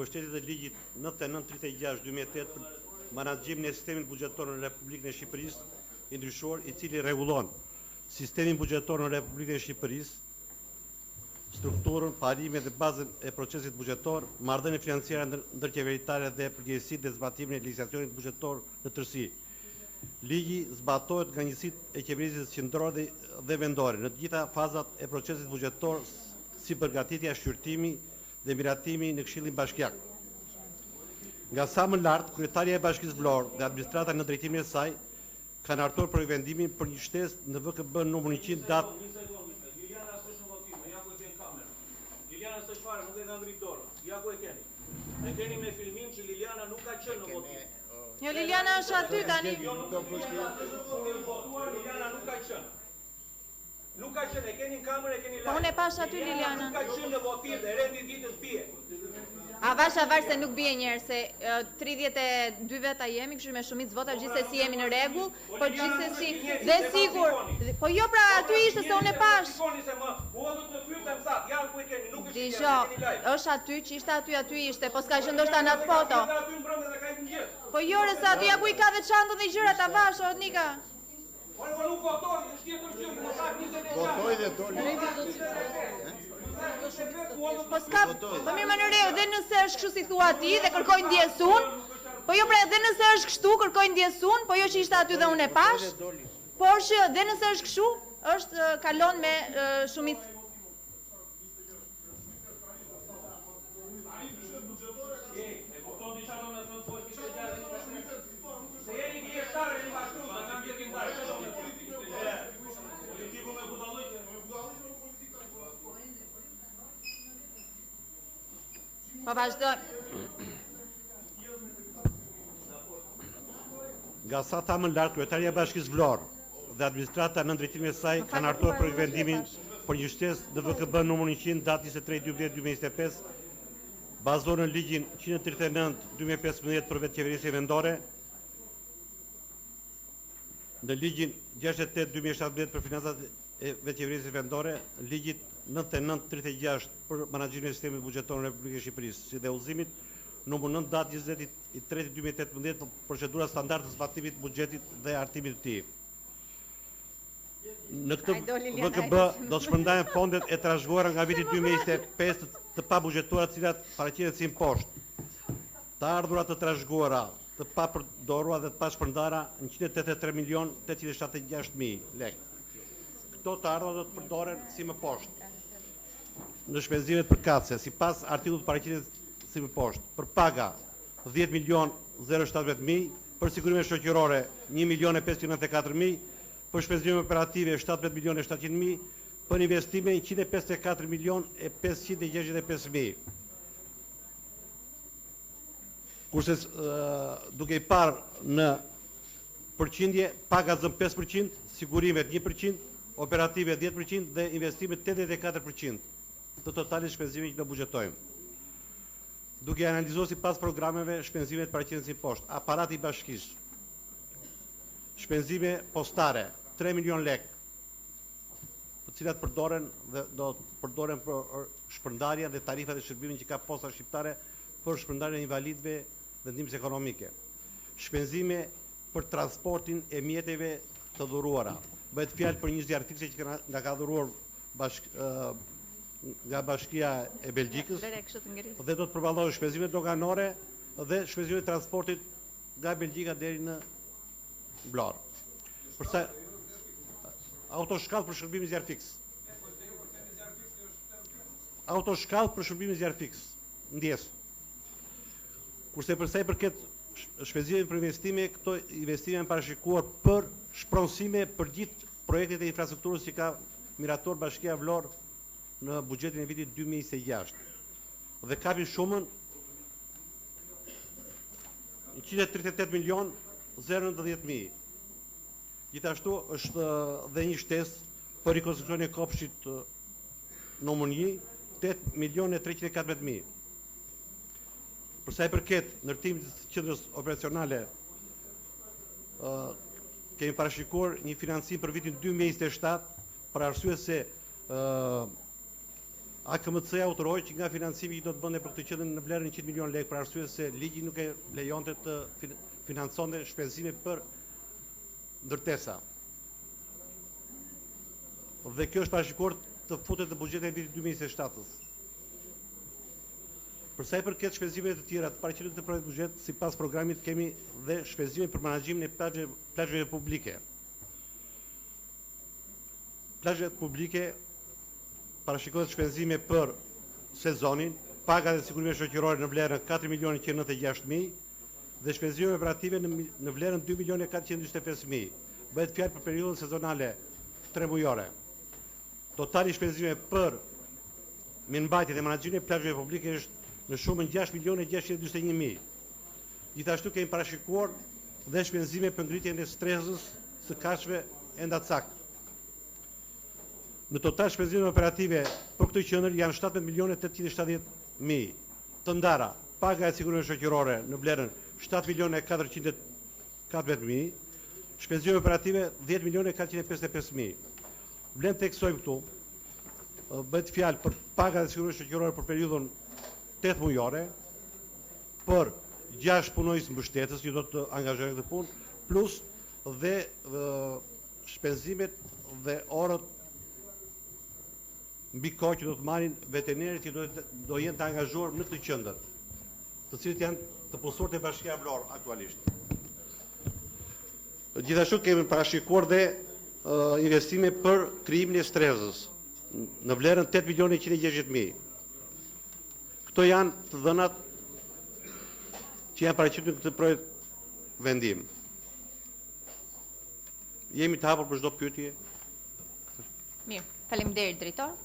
Pushtetit e ligjit 9936/2008 për menaxhimin e sistemit buxhetor në Republikën e Shqipërisë i ndryshuar, i cili rregullon sistemin buxhetor në Republikën e Shqipërisë, strukturën, parimet dhe bazën e procesit buxhetor, marrëdhëniet financiare ndërqeveritare dhe përgjegjësitë dhe zbatimin e legjislacionit buxhetor në tërësi. Ligji zbatohet nga njësitë e qeverisjes qendrore dhe vendore në të gjitha fazat e procesit buxhetor, si përgatitja, shqyrtimi dhe miratimi në Këshillin Bashkiak. Nga sa më lart, kryetaria e Bashkisë Vlorë dhe administrata në drejtimin e saj kanë hartuar për vendimin për një shtesë në VKB numër 100 datë. Liliana s'është në votim, ja ku e keni kamerën. Liliana s'është fare, nuk e ka ngrit dorën. Ja ku e keni. E keni me filmim që Liliana nuk ka qenë në votim. Jo, Liliana është aty tani. Liliana nuk ka qenë. Nuk ka qenë, e keni në kamerë, e keni live. Po unë e pash aty Liliana. Nuk ka qenë në votim dhe rendi ditës bie. Avash se nuk bie njerë, se 32 veta jemi, kështu me shumicë vota, gjithsesi jemi në rregull, po gjithsesi dhe sigur. Po jo, pra aty ishte se unë e pash. Dijo, është aty që ishte aty ishte, po s'ka që ndoshta në atë foto. Po jo, se aty ja ku i ka dhe çantën dhe gjërat Avash, o Nika. Votoj dhe doli. Po s'ka, po mirë më në reu, dhe nëse është kështu si thua ti dhe kërkoj ndjesun, po jo pra dhe nëse është kështu kërkoj ndjesun, po jo që ishte aty dhe unë e pash, por që dhe nëse është kështu, është kalon me shumicë. Po vazhdo. Nga sa tha më lart, kryetaria e Bashkisë Vlorë dhe administrata në drejtimin e saj kanë hartuar për vendimin për një shtesë në VKB numër 100 datë 23/12/2025, bazuar në ligjin 139/2015 për vetëqeverisje vendore, në ligjin 68/2017 për financat e vetëqeverisjes vendore, ligjit 9936 për menaxhimin e sistemit buxhetor në Republikën e Shqipërisë, si dhe udhëzimit numër 9 datë 23/2018 për procedura standard të zbatimit të buxhetit dhe hartimit të tij. Në këtë VKB do të shpërndahen fondet e trashëguara nga viti 2025 të pabuxhetuara, të cilat paraqiten si imposhtë. Të ardhurat të trashëguara, të papërdoruara dhe të pashpërndara në 183.876.000 lekë. Këto të ardhurat do të përdoren si më poshtë në shpenzimet përkatëse, sipas artikullit paraqitet si më poshtë, për paga 10.017.000, për sigurime shoqërore 1.594.000, për shpenzime operative 17.700.000, për investime 154.565.000. Kurse duke i parë në përqindje, paga zën 5%, sigurimet 1%, operative 10% dhe investimet 84% të totalit shpenzime që do buxhetojmë. Duke analizuar sipas programeve shpenzimet paraqiten si poshtë: aparati i bashkisë, shpenzime postare 3 milion lekë, të cilat përdoren dhe do të përdoren për shpërndarja dhe tarifat e shërbimit që ka posta shqiptare për shpërndarjen e invalidëve dhe ndihmës ekonomike. Shpenzime për transportin e mjeteve të dhuruara. Bëhet fjalë për një zjarr fikse që nga ka dhuruar nga Bashkia e Belgjikës dhe do të përballohet shpenzime doganore dhe shpenzime transportit nga Belgjika deri në Vlorë. Përsa autoshkallë për shërbimin zjarr fiks. Autoshkallë për shërbimin zjarr fiks, ndjes. Kurse përsa i përket shpenzime për investime, këto investime janë parashikuar për shpronësime për gjithë projektet e infrastrukturës që ka mirator Bashkia Vlorë në buxhetin e vitit 2026 dhe kapin shumën 138.090.000. Gjithashtu është dhe një shtesë për rikonstruksionin e kopshtit numër 1, 8.314.000. Përsa i përket ndërtimit të qendrës operacionale, kemi parashikuar një financim për vitin 2027 për arsye se AKMC-ja utëroi që nga financimi që do të bënte për këtë qendër në vlerën 100 milion lekë për arsye se ligji nuk e lejonte të financonte shpenzime për ndërtesa. Dhe kjo është parashikuar të futet në buxhetin e vitit 2027-s. Për sa i përket shpenzimeve të tjera të paraqitur në këtë projekt buxhet, sipas programit kemi dhe shpenzime për menaxhimin e plazheve publike. Plazhet publike parashikohet shpenzime për sezonin, pagat e sigurimeve shoqërore në vlerën 4.906.000 dhe shpenzime operative në vlerën 2.425.000. Bëhet fjalë për periudhën sezonale 3 mujore. Totali shpenzime për mirëmbajtjen dhe menaxhimin e plazheve publike është në shumën 6.641.000. Gjithashtu kemi parashikuar dhe shpenzime për ngritjen e stresës së kafshëve enda cakt. Në total shpenzime operative për këtë qendër janë 17.870.000. Të ndara, paga e sigurimeve shoqërore në vlerën 7.414.000, shpenzime operative 10.455.000. Vlen të theksojmë këtu, bëhet fjalë për paga e sigurimeve shoqërore për periudhën 8 mujore, për 6 punojës mbështetës që do të angazhohen këtë punë, plus dhe shpenzimet dhe orët mbi kohë që do të marrin veterinerët që do jenë të angazhuar në këtë qendër, të cilët janë të punësorët e Bashkia Vlorë aktualisht. Gjithashtu kemi parashikuar dhe investime për krijimin e strezës në vlerën 8.160.000. Këto janë të dhënat që janë paraqitur në këtë projekt vendim. Jemi të hapur për çdo pyetje. Mirë, faleminderit drejtor.